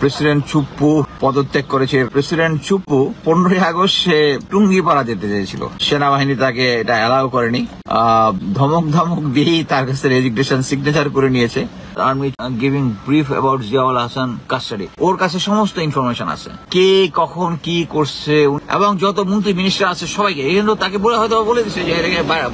President Chuppu পদত্যাগ করেছে। President Chuppu 15ই August সে টুঙ্গিপাড়া যেতে চেয়েছিল, সেনাবাহিনী তাকে এটা অ্যালাউ করেনি। ধমক দিয়েই তার কাছে রেজিগনেশন সিগনেচার করে নিয়েছে। Army giving brief about Ziaul Hasan custody, ওর কাছে সমস্ত ইনফরমেশন আছে, কে কখন কি করছে, এবং যত মন্ত্রী মিনিস্টার আছে সবাইকে। এই জন্য তাকে হয়তো বলে দিচ্ছে যে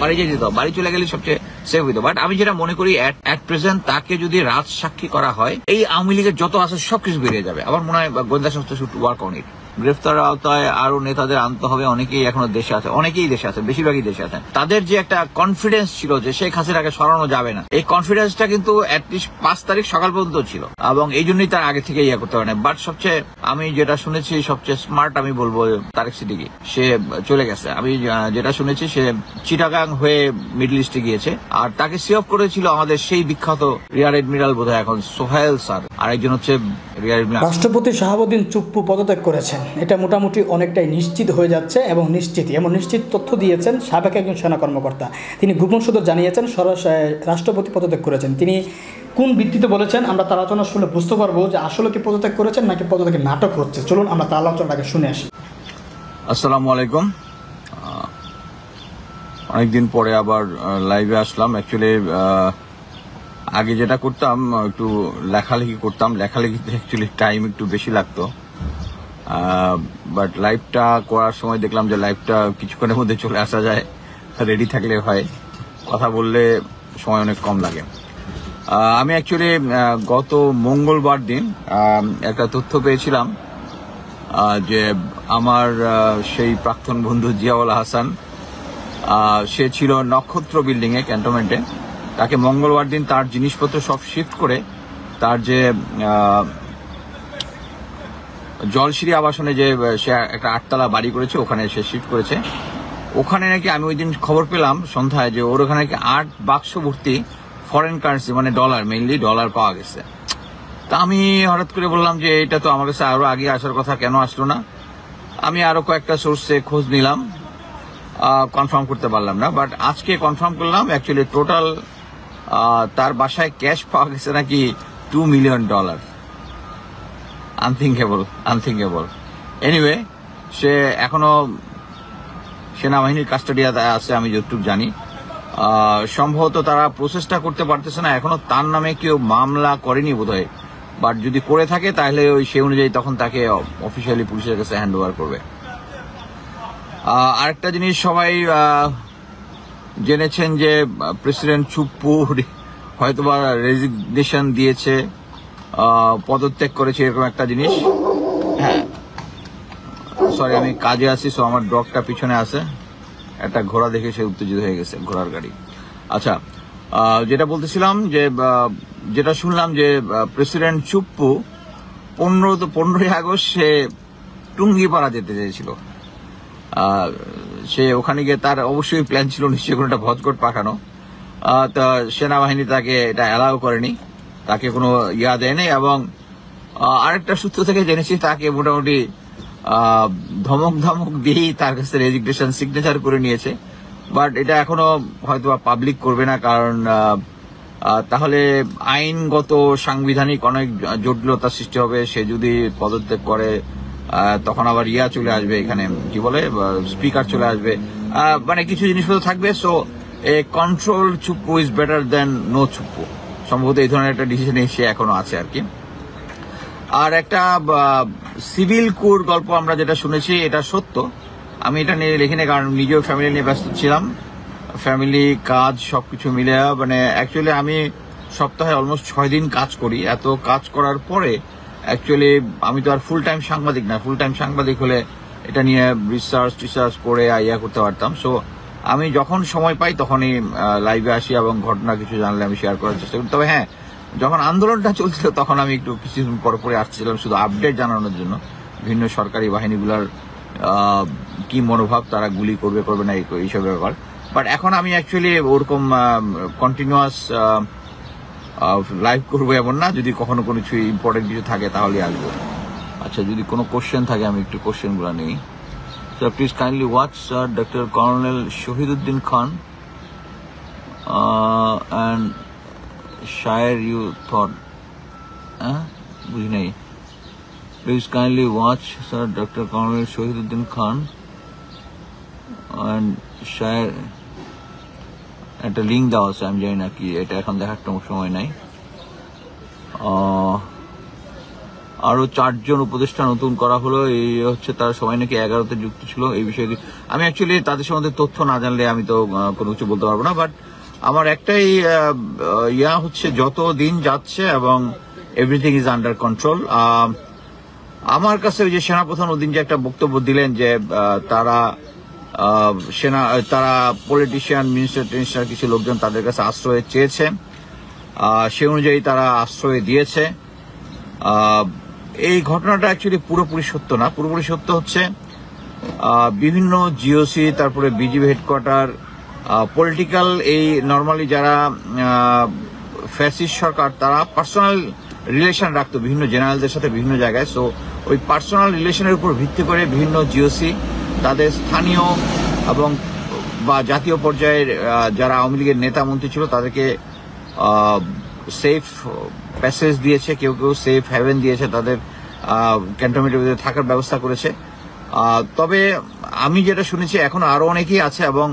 বাড়ি যেতে দাও, বাড়ি চলে গেলে সবচেয়ে সেফ হইতো। বাট আমি যেটা মনে করি এট প্রেজেন্ট তাকে যদি রাজ সাক্ষী করা হয়, এই আওয়ামী লীগের যত আছে সবকিছু বেরিয়ে যাবে। আমার মনে হয় গোয়েন্দা সংস্থা শুড ওয়ার্ক অন ইট। গ্রেফতার আওতায় আরো নেতাদের আনতে হবে, অনেকেই এখনো দেশে আছে, অনেকেই দেশে আছে, বেশিরভাগই দেশে আছে। তাদের যে একটা কনফিডেন্স ছিল যে শেখ হাসিনাকে সরানো যাবে না, এই কনফিডেন্সটা কিন্তু অ্যাটলিস্ট 5 তারিখ সকাল পর্যন্ত ছিল, এবং এই জন্যই তার আগে থেকে ইয়ে করতে পারে না। বাট সবচেয়ে আমি যেটা শুনেছি সবচেয়ে স্মার্ট আমি বলবো তারেক সিদ্দিকী, সে চলে গেছে। আমি যেটা শুনেছি সে চিটাগাং হয়ে মিডল ইস্টে গিয়েছে, আর তাকে সিঅফ করেছিল আমাদের সেই বিখ্যাত রিয়ার এডমিরাল বোধহয় এখন সোহেল স্যার, আর একজন হচ্ছে রিয়ার এডমিরাল। রাষ্ট্রপতি শাহাবুদ্দিন চুপ্পু পদত্যাগ করেছেন, এটা মোটামুটি অনেকটাই নিশ্চিত হয়ে যাচ্ছে, এবং নিশ্চিত তথ্য দিয়েছেন সাবেক একজন সেনা কর্মকর্তা। তিনি গোপন সূত্রে জানিয়েছেন রাষ্ট্রপতি পদত্যাগ করেছেন। তিনি কোন ভিত্তিতে বলেছেন আমরা তার আলোচনা শুনে বুঝতে পারবো যে আসলে কি পদত্যাগ করেছেন নাকি পদত্যাগের নাটক হচ্ছে। চলুন আমরা তার আলোচনাটাকে শুনে আসি। আসসালামু আলাইকুম, অনেকদিন পরে আবার লাইভে আসলাম। অ্যাকচুয়ালি আগে যেটা করতাম একটু লেখালেখি করতাম, লেখালেখিতে অ্যাকচুয়ালি টাইম একটু বেশি লাগতো, বাট লাইভটা করার সময় দেখলাম যে লাইভটা কিছুক্ষণের মধ্যে চলে আসা যায়, রেডি থাকলে হয়, কথা বললে সময় অনেক কম লাগে। আমি অ্যাকচুয়ালি গত মঙ্গলবার দিন একটা তথ্য পেয়েছিলাম যে আমার সেই প্রাক্তন বন্ধু জিয়াউল হাসান, সে ছিল নক্ষত্র বিল্ডিং এ ক্যান্টনমেন্টে, তাকে মঙ্গলবার দিন তার জিনিসপত্র সব শিফট করে তার যে জলশিরি আবাসনে যে সে একটা 8তলা বাড়ি করেছে ওখানে সে শিফট করেছে। ওখানে নাকি আমি ওই দিন খবর পেলাম সন্ধ্যায় যে ওর ওখানে নাকি 8 বাক্স ভর্তি ফরেন কারেন্সি মানে ডলার, মেইনলি ডলার পাওয়া গেছে। তা আমি হঠাৎ করে বললাম যে এটা তো আমার কাছে আরো আগে আসার কথা, কেন আসলো না? আমি আরো কয়েকটা সোর্সে খোঁজ নিলাম, কনফার্ম করতে পারলাম না, বাট আজকে কনফার্ম করলাম অ্যাকচুয়ালি টোটাল তার বাসায় ক্যাশ পাওয়া গেছে নাকি $2 মিলিয়ন। আনথিঙ্কেবল। এনিওয়ে, সে এখনো সেনাবাহিনীর কাস্টাডিয়াতে আছে আমি যতটুকু জানি। সম্ভবত তারা প্রসেসটা করতে পারতেছে না, এখনো তার নামে কেউ মামলা করেনি বোধহয়, বাট যদি করে থাকে তাহলে ওই সেই অনুযায়ী তখন তাকে অফিসিয়ালি পুলিশের কাছে হ্যান্ড ওভার করবে। আরেকটা জিনিস সবাই জেনেছেন যে প্রেসিডেন্ট চুপ্পু হয়তোবা রেজিগনেশন দিয়েছে, পদত্যাগ করেছে, এরকম একটা জিনিস। হ্যাঁ, সরি আমি কাজে আছি, সো আমার ডগটা পিছনে আছে, একটা ঘোড়া দেখে সে উত্তেজিত হয়ে গেছে, ঘোড়ার গাড়ি। আচ্ছা, যেটা বলতেছিলাম যে যেটা শুনলাম যে প্রেসিডেন্ট চুপ্পু 15ই আগস্ট সে টুঙ্গিপাড়া যেতে চেয়েছিল। সে ওখানে গিয়ে তার অবশ্যই প্ল্যান ছিল নিশ্চয়ই কোনো একটা ভজকট পাঠানো, তা সেনাবাহিনী তাকে এটা অ্যালাউ করেনি, তাকে কোনো ইয়া দেয়নি। এবং আরেকটা সূত্র থেকে জেনেছি তাকে মোটামুটি ধমক দিয়েই তার কাছে রেজিগনেশন সিগনেচার করে নিয়েছে। বাট এটা এখনো হয়তো পাবলিক করবে না, কারণ তাহলে আইনগত সাংবিধানিক অনেক জটিলতার সৃষ্টি হবে। সে যদি পদত্যাগ করে তখন আবার ইয়া চলে আসবে, এখানে কি বলে স্পিকার চলে আসবে, মানে কিছু জিনিসপত্র থাকবে। সো এ কন্ট্রোল চুপ্পু ইজ বেটার দেন নো চুপ্পু, সম্ভবত এই ধরনের একটা ডিসিশনে সে এখনো আছে আর কি। আর একটা সিভিল কোর গল্প আমরা যেটা শুনেছি এটা সত্য, আমি এটা নিয়ে লিখিনি কারণ নিজেও ফ্যামিলি নিয়ে ব্যস্ত ছিলাম, ফ্যামিলি কাজ সবকিছু মিলে। মানে অ্যাকচুয়ালি আমি সপ্তাহে অলমোস্ট 6 দিন কাজ করি। এত কাজ করার পরে অ্যাকচুয়ালি আমি তো আর ফুল টাইম সাংবাদিক না, ফুল টাইম সাংবাদিক হলে এটা নিয়ে রিসার্চ করে ইয়া করতে পারতাম। সো আমি যখন সময় পাই তখনই লাইভে আসি এবং ঘটনা কিছু জানলে আমি শেয়ার করার চেষ্টা করি। তবে হ্যাঁ, যখন আন্দোলনটা চলছিল তখন আমি একটু কিছুদিন পরে আসছিলাম শুধু আপডেট জানানোর জন্য, ভিন্ন সরকারি বাহিনীগুলোর কি মনোভাব, তারা গুলি করবে না এইসব ব্যাপার। বাট এখন আমি অ্যাকচুয়ালি ওরকম কন্টিনিউয়াস লাইভ করবো এমন না, যদি কখনো কোনো কিছু ইম্পর্টেন্ট কিছু থাকে তাহলে আসবো। আচ্ছা, যদি কোনো কোশ্চেন থাকে আমি একটু কোশ্চেনগুলো নিই। So please kindly watch Dr. Colonel Shahiduddin Khan and share you thought. বুঝি নাই। Please kindly watch, sir, Dr. Colonel Shahiduddin Khan and share. একটা লিঙ্ক দেওয়া আছে, আমি জানি না কি এটা, এখন দেখার সময় নাই। আরো 4 জন উপদেষ্টা নতুন করা হলো, এই হচ্ছে তারা সবাই নাকি 11তে যুক্ত ছিল। এই বিষয়ে আমি অ্যাকচুয়ালি তাদের সম্বন্ধে তথ্য না জানলে আমি তো কোনো কিছু বলতে পারবো না, বাট আমার একটাই হচ্ছে যত দিন যাচ্ছে এবং এভরিথিং ইজ আন্ডার কন্ট্রোল। আমার কাছে ওই যে সেনাপ্রধান ওদিন যে একটা বক্তব্য দিলেন যে তারা পলিটিশিয়ান, মিনিস্টার কিছু লোকজন তাদের কাছে আশ্রয় চেয়েছে, সে অনুযায়ী তারা আশ্রয় দিয়েছে। এই ঘটনাটা অ্যাকচুয়ালি পুরোপুরি সত্য না। পুরোপুরি সত্য হচ্ছে বিভিন্ন জিওসি, তারপরে বিজিবি হেডকোয়ার্টার, পলিটিক্যাল এই নর্মালি যারা ফ্যাসিস্ট সরকার, তারা পার্সোনাল রিলেশন রাখতো বিভিন্ন জেনারেলদের সাথে বিভিন্ন জায়গায়। সো ওই পার্সোনাল রিলেশনের উপর ভিত্তি করে বিভিন্ন জিওসি তাদের স্থানীয় এবং বা জাতীয় পর্যায়ের যারা আওয়ামী লীগের নেতা মন্ত্রী ছিল তাদেরকে সেফ প্যাসেজ দিয়েছে, কেউ কেউ সেফ হ্যাভেন দিয়েছে, তাদের ক্যান্টনমেন্টের ভিতরে থাকার ব্যবস্থা করেছে। তবে আমি যেটা শুনেছি এখন আরো অনেকেই আছে এবং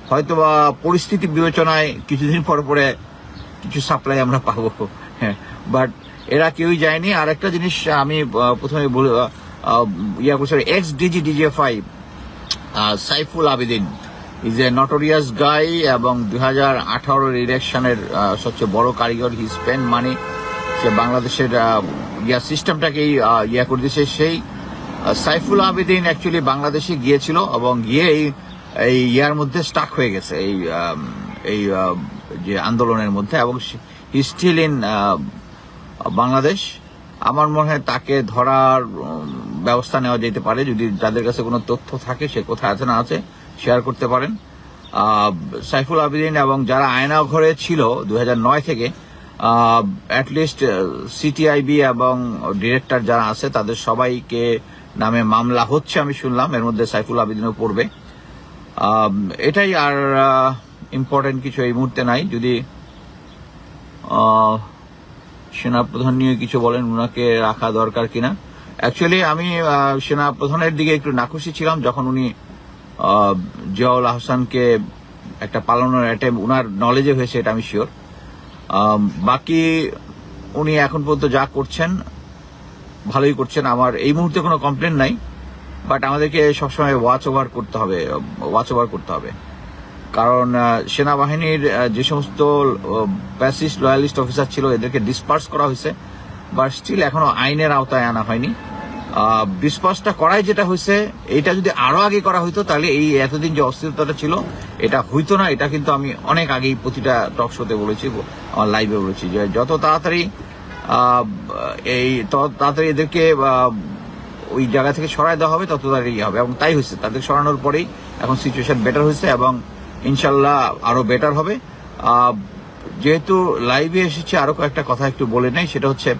হয়তোবা পরিস্থিতি বিবেচনায় কিছুদিন পরে কিছু সাপ্লাই আমরা পাবো, হ্যাঁ, বাট এরা কেউই যায়নি। আর একটা জিনিস আমি প্রথমে করছি, ex DG/DGFI Saiful Abedin is a notorious guy এবং 2018 ইলেকশনের সবচেয়ে বড় কারিগর। হি স্পেন্ড মানি, সে বাংলাদেশের সিস্টেমটাকেই করে দিয়েছে। সেই সাইফুল আবেদিন অ্যাকচুয়ালি বাংলাদেশে গিয়েছিল এবং গিয়ে এই মধ্যে স্টাক হয়ে গেছে এই যে আন্দোলনের মধ্যে, এবং হি স্টিল ইন বাংলাদেশ। আমার মনে হয় তাকে ধরার ব্যবস্থা নেওয়া যেতে পারে, যদি যাদের কাছে কোনো তথ্য থাকে, সে কোথায় আছে না আছে শেয়ার করতে পারেন। সাইফুল আবেদিন এবং যারা আয়না ঘরে ছিল 2009 থেকে, অ্যাটলিস্ট সিটিআইবি এবং ডিরেক্টর যারা আছে তাদের সবাইকে নামে মামলা হচ্ছে আমি শুনলাম, এর মধ্যে সাইফুল আবেদিনও পড়বে। এটাই, আর ইম্পর্টেন্ট কিছু এই মুহূর্তে নাই। যদি সেনাপ্রধান নিয়ে কিছু বলেন, উনাকে রাখা দরকার কিনা। অ্যাকচুয়ালি আমি সেনাপ্রধানের দিকে একটু নাখুশি ছিলাম যখন উনি জিয়াউল আহসানকে একটা পালানোর অ্যাটেম্প উনার নলেজে হয়েছে, এটা আমি শিওর। বাকি উনি এখন পর্যন্ত যা করছেন ভালোই করছেন, আমার এই মুহূর্তে কোনো কমপ্লেন নাই, বাট আমাদেরকে সবসময় ওয়াচ ওভার করতে হবে। কারণ সেনাবাহিনীর যে সমস্ত প্যাসিস্ট লয়ালিস্ট অফিসার ছিল এদেরকে ডিসপার্স করা হয়েছে, বাট স্টিল এখনো আইনের আওতায় আনা হয়নি। ডিসপার্সটা করাই যেটা হয়েছে, এটা যদি আরো আগে করা হইতো তাহলে এই এতদিন যে অস্থিরতাটা ছিল এটা হইতো না। এটা কিন্তু আমি অনেক আগেই প্রতিটা টক শোতে বলেছি, আমার লাইভে বলেছি যে যত তাড়াতাড়ি এদেরকে ওই জায়গা থেকে সরাই দেওয়া হবে তত তাড়াতাড়ি হবে, এবং তাই হয়েছে। তাদের সরানোর পরেই এখন সিচুয়েশন বেটার হয়েছে এবং ইনশাল্লাহ আরো বেটার হবে। যেহেতু লাইভে এসেছে আরো কয়েকটা কথা একটু বলে নেই, সেটা হচ্ছে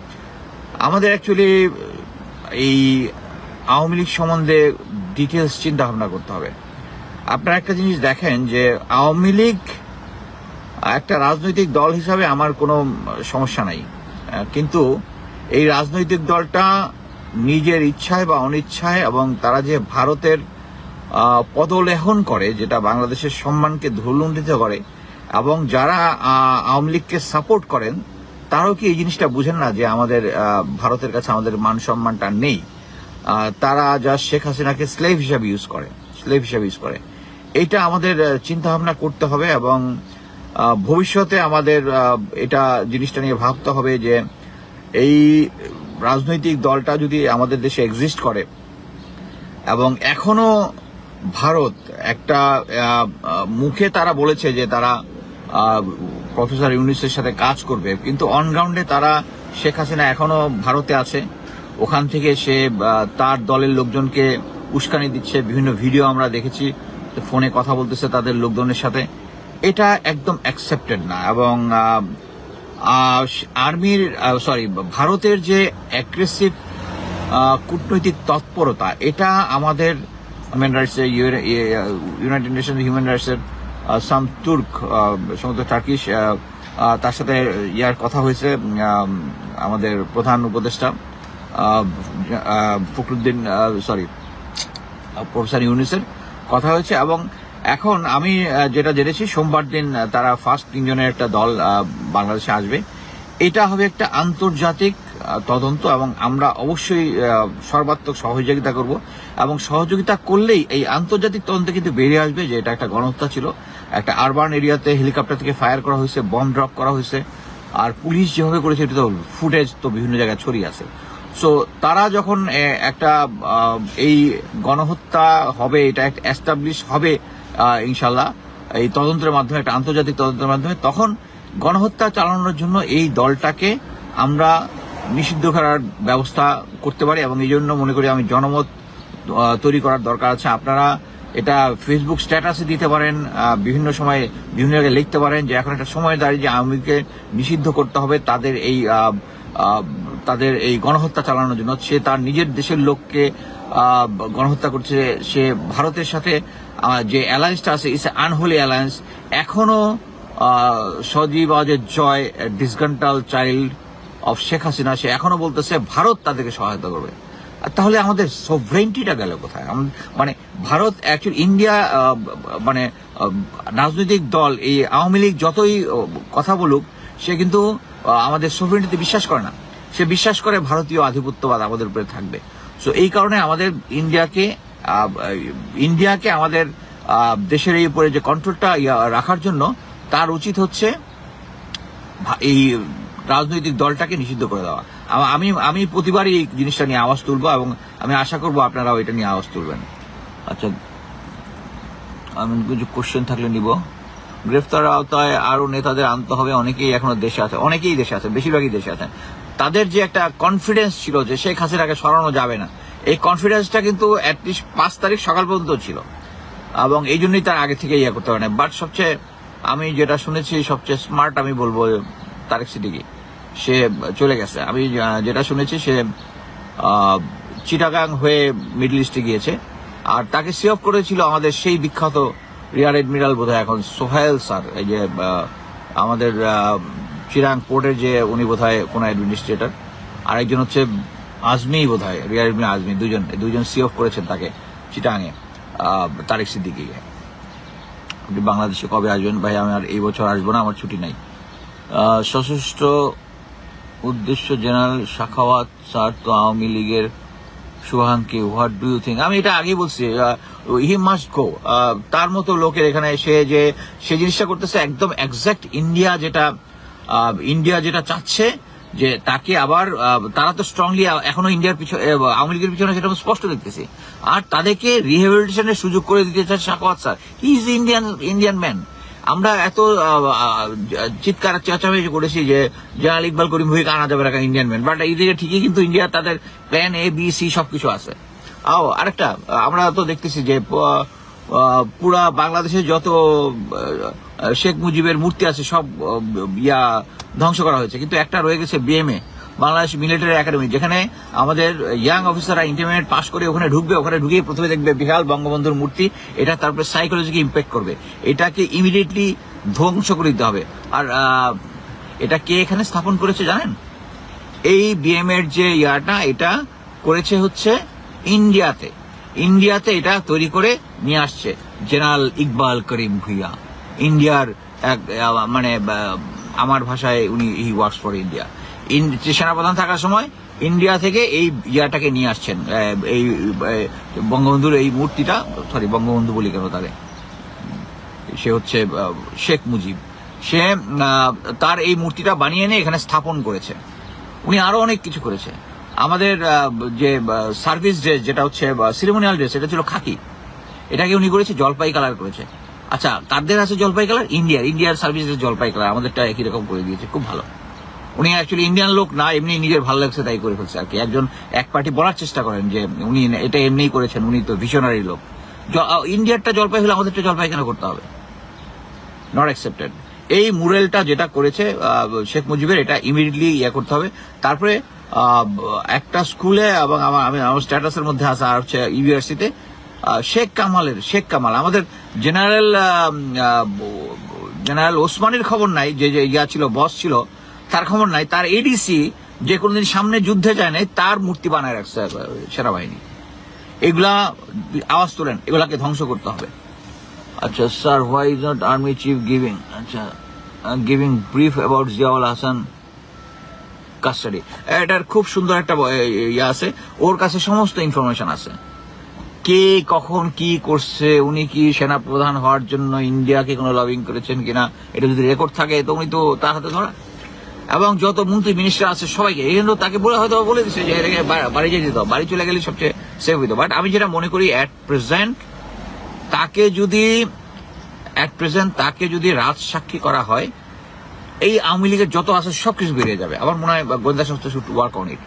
আমাদের অ্যাকচুয়ালি এই আওয়ামী লীগ সম্বন্ধে ডিটেলস চিন্তা ভাবনা করতে হবে। আপনারা একটা জিনিস দেখেন যে আওয়ামী লীগ একটা রাজনৈতিক দল হিসাবে আমার কোনো সমস্যা নাই, কিন্তু এই রাজনৈতিক দলটা নিজের ইচ্ছায় বা অনিচ্ছায় এবং তারা যে ভারতের পদলেহন করে, যেটা বাংলাদেশের সম্মানকে ধুলুণ্ঠিত করে, এবং যারা আওয়ামী লীগকে সাপোর্ট করেন তারাও কি এই জিনিসটা বুঝেন না যে আমাদের ভারতের কাছে আমাদের মান সম্মানটা নেই। তারা যা শেখ হাসিনাকে স্লেভ হিসাবে ইউজ করে। এটা আমাদের চিন্তা ভাবনা করতে হবে এবং ভবিষ্যতে আমাদের এটা জিনিসটা নিয়ে ভাবতে হবে যে এই রাজনৈতিক দলটা যদি আমাদের দেশে এক্সিস্ট করে এবং এখনো ভারত একটা মুখে তারা বলেছে যে তারা প্রফেসর ইউনূসের সাথে কাজ করবে, কিন্তু অনগ্রাউন্ডে তারা শেখ হাসিনা এখনো ভারতে আছে, ওখান থেকে সে তার দলের লোকজনকে উস্কানি দিচ্ছে। বিভিন্ন ভিডিও আমরা দেখেছি, ফোনে কথা বলতেছে তাদের লোকজনের সাথে। এটা একদম অ্যাকসেপ্টেড না। এবং ভারতের যে অ্যাগ্রেসিভ কূটনৈতিক তৎপরতা, এটা আমাদের human rights, united nation human রাইটসের সাম তুর্ক, সমস্ত টার্কিশ, তার সাথে কথা হয়েছে আমাদের প্রধান উপদেষ্টা ফখরুদ্দিন প্রফেসর ইউনূসের কথা হয়েছে। এবং এখন আমি যেটা জেনেছি সোমবার দিন তারা ফার্স্ট 3 জনের একটা দল বাংলাদেশে আসবে। এটা হবে একটা আন্তর্জাতিক তদন্ত এবং আমরা অবশ্যই সর্বাত্মক সহযোগিতা করব এবং সহযোগিতা করলেই এই আন্তর্জাতিক তদন্তে কিন্তু বেরিয়ে আসবে যে এটা একটা গণহত্যা ছিল, একটা আরবান এরিয়াতে হেলিকপ্টার থেকে ফায়ার করা হয়েছে, বম ড্রপ করা হয়েছে, আর পুলিশ যেভাবে করেছে এটা তো ফুটেজ তো বিভিন্ন জায়গায় ছড়িয়ে আছে। সো তারা যখন একটা এই গণহত্যা হবে, এটা একটা এস্টাবলিশ হবে ইনশাল্লাহ এই তদন্তের মাধ্যমে, একটা আন্তর্জাতিক তদন্তের মাধ্যমে, তখন গণহত্যা চালানোর জন্য এই দলটাকে আমরা নিষিদ্ধ করার ব্যবস্থা করতে পারি। এবং এই জন্য মনে করি আমি জনমত তৈরি করার দরকার আছে। আপনারা এটা ফেসবুক স্ট্যাটাসে দিতে পারেন, বিভিন্ন সময়ে বিভিন্ন জায়গায় লিখতে পারেন যে এখন একটা সময় দাঁড়িয়ে যে আওয়ামী লীগকে নিষিদ্ধ করতে হবে তাদের এই গণহত্যা চালানোর জন্য। সে তার নিজের দেশের লোককে গণহত্যা করছে, সে ভারতের সাথে যে অ্যালায়েন্সটা আছে ইটস আনহোলি অ্যালায়েন্স। এখনো সজীব আওয়াজের জয়, ডিসগ্রান্টাল চাইল্ড অফ শেখ হাসিনা, সে এখনো বলতেছে ভারত তাদেরকে সহায়তা করবে। তাহলে আমাদের সভরেন্টিটা গেল কোথায়? মানে ভারত অ্যাকচুয়ালি ইন্ডিয়া মানে রাজনৈতিক দল এই আওয়ামী লীগ যতই কথা বলুক সে কিন্তু আমাদের সভরেন্টিতে বিশ্বাস করে না, সে বিশ্বাস করে ভারতীয় আধিপত্যবাদ আমাদের উপরে থাকবে। সো এই কারণে আমাদের ইন্ডিয়াকে আমাদের দেশের এই উপরে যে কন্ট্রোলটা রাখার জন্য তার উচিত হচ্ছে এই রাজনৈতিক দলটাকে নিষিদ্ধ করে দেওয়া। আমি প্রতিবারই এই জিনিসটা নিয়ে আওয়াজ তুলবো এবং আমি আশা করবো আপনারাও এটা নিয়ে আওয়াজ তুলবেন। আচ্ছা, আমি কিছু কোশ্চেন থাকলে নিব। গ্রেফতার আওতায় আরো নেতাদের আনতে হবে, অনেকেই এখনো দেশে আছে, অনেকেই দেশে আছেন, বেশিরভাগই দেশে আছেন। তাদের যে একটা কনফিডেন্স ছিল যে শেখ হাসিনাকে সরানো যাবে না, এই কনফিডেন্সটা কিন্তু অ্যাটলিস্ট 5 তারিখ সকাল পর্যন্ত ছিল এবং এই জন্যই তার আগে থেকে ইয়ে করতে পারে না। বাট সবচেয়ে আমি যেটা শুনেছি সবচেয়ে স্মার্ট আমি বলবো তারেক সিদ্দিকী, সে চলে গেছে। আমি যেটা শুনেছি সে চিটাগাং হয়ে মিডল ইস্টে গিয়েছে, আর তাকে সিঅফ করেছিল আমাদের সেই বিখ্যাত রিয়ার এডমিরাল বোধহয় এখন সোহেল স্যার, এই যে আমাদের চিরাং পোর্টের যে উনি বোধহয় কোন অ্যাডমিনিস্ট্রেটর, আর একজন হচ্ছে আজমি বোধহয় রিয়ার এডমিরাল আজমি, দুইজন সিঅফ করেছেন তাকে চিটাঙে তারেক সিদ্দিকীকে। আপনি বাংলাদেশে কবে আসবেন? ভাই আমি আর এই বছর আসবো না, আমার ছুটি নাই। সশস্ত্র উদ্দেশ্য জেনারেল শাখাওয়াত স্যার তো আওয়ামী লীগের শুভাঙ্কি, হোয়াট ডু ইউ থিঙ্ক? আমি এটা আগেই বলছি, হি মাস্ট গো। তার মতো লোকের এখানে এসে যে সে জিনিসটা করতেছে একদম এক্সাক্ট ইন্ডিয়া যেটা চাচ্ছে যে তাকে আবার তারা তো স্ট্রংলি এখনো ইন্ডিয়ার পিছনে, আওয়ামী লীগের পিছনে, সেটা স্পষ্ট দেখতেছি। আর তাদেরকে রিহ্যাবিলিটেশনের সুযোগ করে দিতে চাচ্ছে Shakhawat sir. He is Indian man. আমরা এত চিৎকার চেঁচামেচি করেছি যে জেনারেল ইকবাল করিম ভুঁইয়াকে আনা যাবে না, ইন্ডিয়ান ম্যান। বাট এইদিকে ঠিকই কিন্তু ইন্ডিয়া তাদের প্ল্যান A B C সবকিছু আছে। আরেকটা আমরা তো দেখতেছি যে পুরা বাংলাদেশে যত শেখ মুজিবের মূর্তি আছে সব ধ্বংস করা হয়েছে, কিন্তু একটা রয়ে গেছে BMA, বাংলাদেশ মিলিটারি একাডেমি, যেখানে আমাদের ইয়াং অফিসাররা ইন্টারমিডিয়েট পাস করে ওখানে ঢুকবে, ওখানে ঢুকিয়ে প্রথমে দেখবে বিশাল বঙ্গবন্ধুর মূর্তি, এটা তারপরে সাইকোলজিকে ইম্প্যাক্ট করবে, এটাকে ইমিডিয়েটলি ধ্বংস করে দিতে হবে। আর এটা কে এখানে স্থাপন করেছে জানেন? এই BMA এর যে এটা করেছে হচ্ছে ইন্ডিয়াতে এটা তৈরি করে নিয়ে আসছে জেনারেল ইকবাল করিম ভুঁইয়া, ইন্ডিয়ার মানে আমার ভাষায় উনি হি ওয়ার্কস ফর ইন্ডিয়া। সেনাপ্রধান থাকার সময় ইন্ডিয়া থেকে এই ইয়াটাকে নিয়ে আসছেন, এই বঙ্গবন্ধুর এই মূর্তিটা, সরি বঙ্গবন্ধু বলি কেন তাকে, সে হচ্ছে শেখ মুজিব, সে তার এই মূর্তিটা বানিয়ে এনে এখানে স্থাপন করেছে। উনি আরো অনেক কিছু করেছে। আমাদের যে সার্ভিস ড্রেস যেটা হচ্ছে সিরিমোনিয়াল ড্রেস, এটা ছিল খাকি, এটাকে উনি করেছে জলপাই কালার করেছে। আচ্ছা, কাদের আছে জলপাই কালার? ইন্ডিয়ার সার্ভিস ড্রেস জলপাই কালার, আমাদেরটা একই রকম করে দিয়েছে, খুব ভালো। উনি অ্যাকচুয়ালি ইন্ডিয়ান লোক না, এমনি নিজের ভালো লাগছে তাই করে ফেলছে আর কি। এক পার্টি বলার চেষ্টা করেন যে উনি এটা এমনিই করেছেন, উনি তো ভিশনারি লোক। ইন্ডিয়ারটা জলপাই হলে আমাদেরটা জলপাই কেন করতে হবে? Not accepted. এই মুরেলটা যেটা করেছে শেখ মুজিবের, এটা ইমিডিয়েটলি করতে হবে। তারপরে একটা স্কুলে এবং আমার স্ট্যাটাসের মধ্যে আসা আর হচ্ছে ইউনিভার্সিটিতে শেখ কামাল আমাদের জেনারেল ওসমানীর খবর নাই, যে ছিল বস ছিল, তার খবর নাই। তার ADC যে কোনোদিন সামনে যুদ্ধে যায় নাই তার মূর্তি বানায় রাখছে সেনাবাহিনী। এগুলা আওয়াজ তোলেন, এগুলাকে ধ্বংস করতে হবে। আচ্ছা sir, why is not army chief giving brief about Ziaul Hasan custody? এটার খুব সুন্দর একটা ইয়ে আছে, ওর কাছে সমস্ত ইনফরমেশন আছে, কে কখন কি করছে, উনি কি সেনা প্রধান হওয়ার জন্য ইন্ডিয়াকে কোনো লবিং করেছেন কিনা, এটা যদি রেকর্ড থাকে তো উনি তো তার হাতে ধরা। এবং যত মন্ত্রী মিনিস্টার আছে সবাইকে এই জন্য তাকে হয়তো বলে দিচ্ছে যে এটাকে বাড়ি যেতে দাও, বাড়ি চলে গেলে সবচেয়ে সেফ হইতো। বাট আমি যেটা মনে করি অ্যাট প্রেজেন্ট তাকে যদি রাজসাক্ষী করা হয়, এই আওয়ামী লীগের যত আছে সবকিছু বেরিয়ে যাবে। আমার মনে হয় গোয়েন্দা সংস্থা should work on it.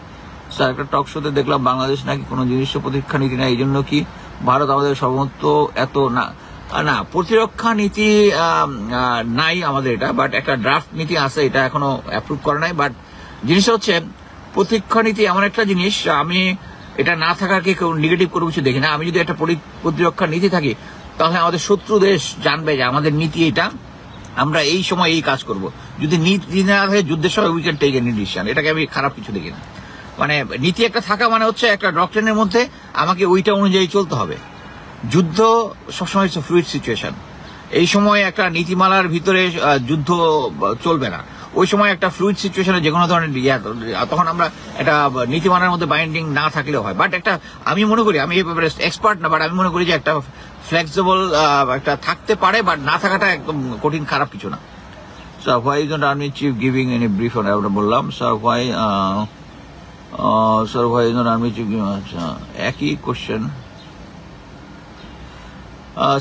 Sir, একটা টক শোতে দেখলাম বাংলাদেশ নাকি কোনো জিনিস প্রতিরক্ষা নীতি নাই, এই জন্য কি ভারত আমাদের সর্বত্র এত না প্রতিরক্ষা নীতি নাই আমাদের এটা, বাট একটা ড্রাফট নীতি আছে, এটা এখনো অ্যাপ্রুভ করে নাই। বাট জিনিসটা হচ্ছে প্রতিরক্ষা নীতি এমন একটা জিনিস, আমি এটা না থাকাকে কেউ নেগেটিভ করে কিছু দেখি না। আমি যদি একটা প্রতিরক্ষা নীতি থাকি, তাহলে আমাদের শত্রু দেশ জানবে যে আমাদের নীতি এটা, আমরা এই সময় এই কাজ করব। যদি নীতি না থাকে যুদ্ধের সময় we can take any decision, এটাকে আমি খারাপ কিছু দেখি না। মানে নীতি একটা থাকা মানে হচ্ছে একটা ডক্ট্রিনের মধ্যে আমাকে ওইটা অনুযায়ী চলতে হবে। যুদ্ধ সবসময় হচ্ছে ফ্লুইড সিচুয়েশন, এই সময় একটা নীতিমালার ভিতরে যুদ্ধ চলবে না। ওই সময় একটা ফ্লুইড সিচুয়েশনে যে কোনো ধরনের তখন আমরা একটা নীতিমালার মধ্যে বাইন্ডিং না থাকলেও হয়। বাট একটা আমি মনে করি, আমি এই ব্যাপারে এক্সপার্ট না, বাট আমি মনে করি যে একটা ফ্লেক্সিবল একটা থাকতে পারে, বাট না থাকাটা একদম কঠিন খারাপ কিছু না। Sir, why is not army chief giving any brief on, ওটা বললাম। Sir, why is not army chief giving, আচ্ছা একই কোশ্চেন।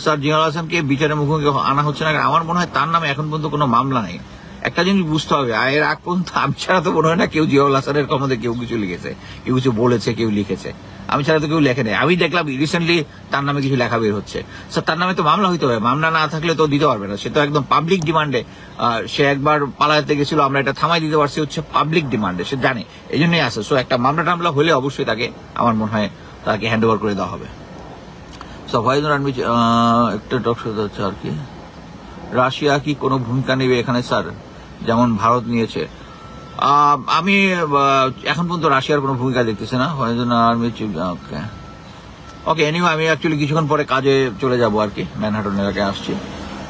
স্যার, জিয়াউল হাসানকে বিচারের মুখোমুখি আনা হচ্ছে না, আমার মনে হয় তার নামে এখন পর্যন্ত কোনো মামলা নেই। একটা জিনিস বুঝতে হবে, এর আগ পর্যন্ত আমি ছাড়া তো মনে হয় না কেউ জিয়াউল হাসানের সম্বন্ধে কেউ কিছু লিখেছে, কেউ কিছু বলেছে, কেউ লিখেছে। আমি ছাড়া তো কেউ লেখে নেই। আমি দেখলাম রিসেন্টলি তার নামে কিছু লেখা বের হচ্ছে। স্যার, তার নামে তো মামলা হইতে হবে, মামলা না থাকলে তো দিতে পারবে না। সে তো একদম পাবলিক ডিমান্ডে, সে একবার পালাতে গেছিল, আমরা এটা থামাই দিতে পারছি হচ্ছে পাবলিক ডিমান্ডে, সে জানে, এই জন্যই আছে। সো একটা মামলা টামলা হলে অবশ্যই তাকে, আমার মনে হয় তাকে হ্যান্ড ওভার করে দেওয়া হবে। সো হোয়াই নট আর্মি, একটা টক শো হচ্ছে আর কি, রাশিয়া কি কোনো ভূমিকা নেবে এখানে স্যার, যেমন ভারত নিয়েছে? আমি এখন পর্যন্ত রাশিয়ার কোনো ভূমিকা দেখতেছি না। আর্মি চিফ, ওকে এনিওয়ে, আমি অ্যাকচুয়ালি কিছুক্ষণ পরে কাজে চলে যাব আর কি, ম্যানহাটন এলাকায় আসছি।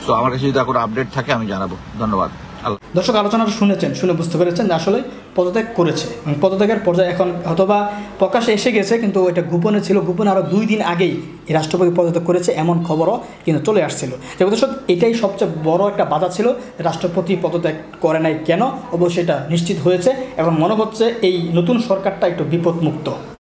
সো আমার কাছে যদি কোনো আপডেট থাকে আমি জানাবো। ধন্যবাদ। দর্শক, আলোচনাটা শুনে বুঝতে পেরেছেন যে আসলে পদত্যাগ করেছে, পদত্যাগের পর্যায়ে এখন অথবা প্রকাশে এসে গেছে, কিন্তু এটা গোপনে ছিল। গোপনে আরও 2 দিন আগেই এই রাষ্ট্রপতি পদত্যাগ করেছে এমন খবরও কিন্তু চলে আসছিল। যে দর্শক, এটাই সবচেয়ে বড় একটা বাধা ছিল, রাষ্ট্রপতি পদত্যাগ করে নাই কেন, অবশ্যই এটা নিশ্চিত হয়েছে। এখন মনে হচ্ছে এই নতুন সরকারটা একটু বিপদমুক্ত।